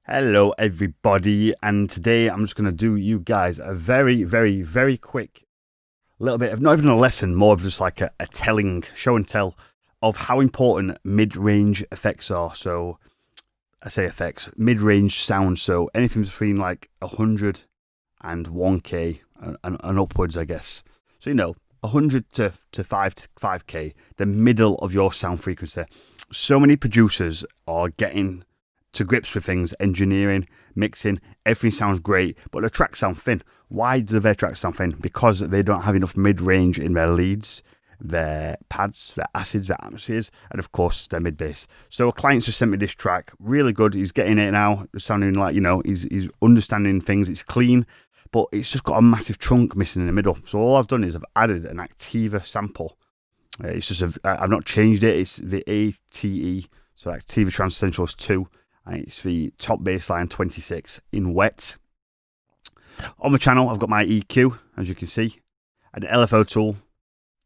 Hello everybody, and today I'm just going to do you guys a very quick little bit of, not even a lesson, more of just like a telling, show and tell of how important mid-range effects are. So I say effects, mid-range sound, so anything between like 100 and 1k and upwards, I guess. So 100 to 5k, the middle of your sound frequency. So many producers are getting to grips with things, engineering, mixing, everything sounds great, but the tracks sound thin. Why do their tracks sound thin? Because they don't have enough mid-range in their leads, their pads, their acids, their atmospheres, and of course their mid-bass. So a client just sent me this track, really good, he's getting it now, it's sounding like, he's understanding things, it's clean, but it's just got a massive chunk missing in the middle. So all I've done is I've added an Activa sample. It's just, I've not changed it, it's the ATE, so Activa Trance Essentials 2. And it's the top bassline 26 in wet. On the channel, I've got my EQ, as you can see, an LFO tool.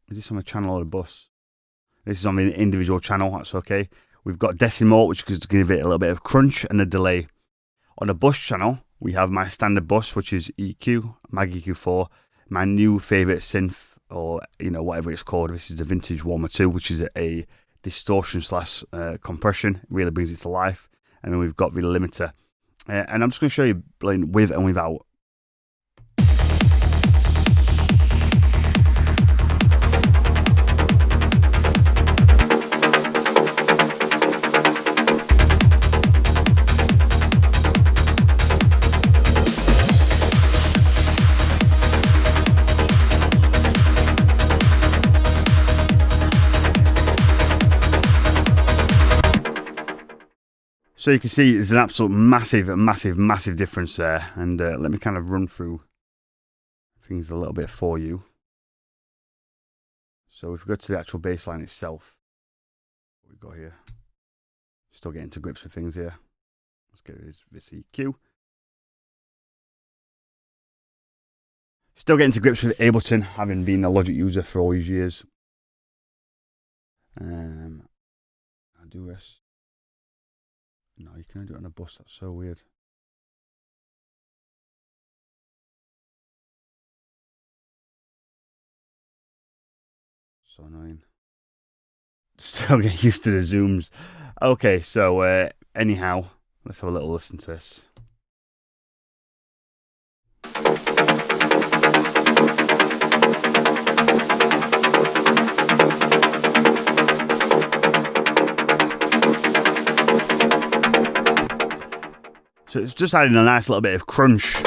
Is this on the channel or the bus? This is on the individual channel, that's okay. We've got Decimalt, which is going to give it a little bit of crunch and a delay. On the bus channel, we have my standard bus, which is EQ, Mag EQ4, my new favourite synth, or whatever it's called. This is the Vintage Warmer 2, which is a distortion slash compression. It really brings it to life. And then we've got the limiter. And I'm just going to show you playing with and without. So you can see there's an absolute massive difference there. And let me kind of run through things a little bit for you. So if we go to the actual bass line itself, what we've got here, still getting to grips with things here. Let's get rid of this EQ. Still getting to grips with Ableton, having been a Logic user for all these years. I'll do this. No, you can't do it on a bus, that's so weird. So annoying. Still get used to the zooms. Okay, so anyhow, let's have a little listen to this. So it's just adding a nice little bit of crunch.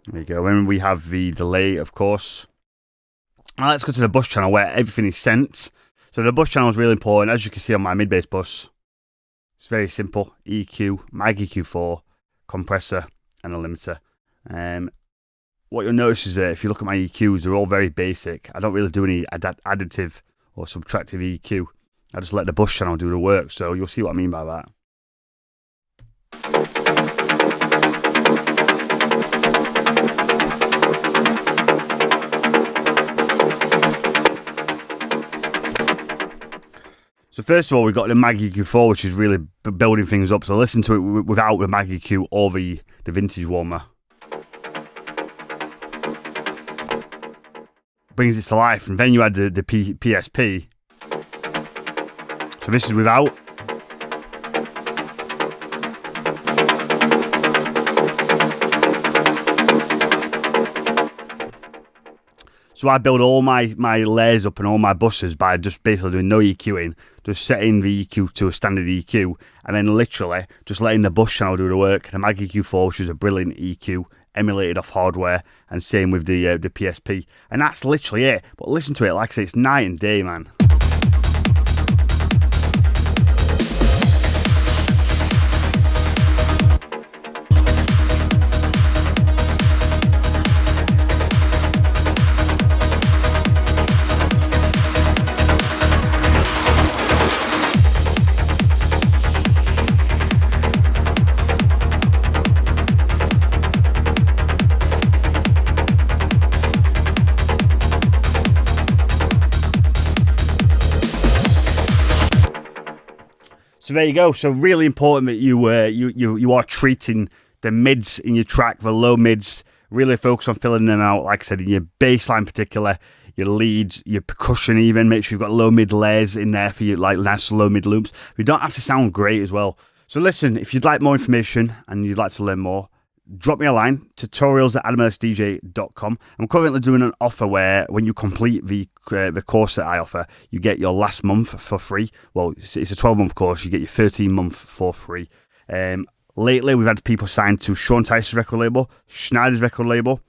There you go. And we have the delay, of course. Now let's go to the bus channel where everything is sent. So the bus channel is really important. As you can see on my mid-bass bus, it's very simple. EQ, Mag EQ4, compressor, and a limiter. What you'll notice is that if you look at my EQs, they're all very basic. I don't really do any additive or subtractive EQ. I just let the bus channel do the work. So you'll see what I mean by that. So first of all, we've got the Mag EQ4, which is really building things up. So listen to it without the Mag EQ or the Vintage Warmer. Brings it to life. And then you add the PSP. So this is without. So I build all my layers up and all my buses by just basically doing no EQing, just setting the EQ to a standard EQ, and then literally just letting the bus channel do the work. The Mag EQ4, which is a brilliant EQ, emulated off hardware, and same with the PSP. And that's literally it. But listen to it, like I say, it's night and day, man. So there you go. So really important that you are treating the mids in your track, the low mids. Really focus on filling them out. Like I said, in your bass line in particular, your leads, your percussion even. Make sure you've got low mid layers in there for your like nice low mid loops. You don't have to sound great as well. So listen, if you'd like more information and you'd like to learn more, drop me a line, tutorials@animalistdj.com. I'm currently doing an offer where when you complete the course that I offer, you get your last month for free. Well, it's a 12-month course. You get your 13-month for free. Lately, we've had people signed to Sean Tyson's record label, Schneider's record label,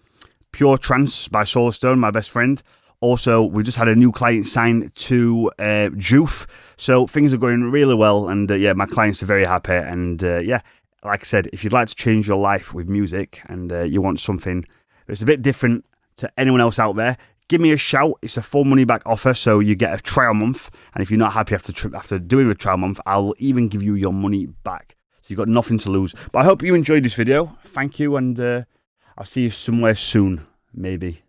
Pure Trance by Solarstone, my best friend. Also, we just had a new client signed to Joof. So things are going really well. And yeah, my clients are very happy. And yeah, like I said, if you'd like to change your life with music and you want something that's a bit different to anyone else out there, give me a shout. It's a full money back offer, so you get a trial month. And if you're not happy after doing a trial month, I'll even give you your money back. So you've got nothing to lose. But I hope you enjoyed this video. Thank you, and I'll see you somewhere soon, maybe.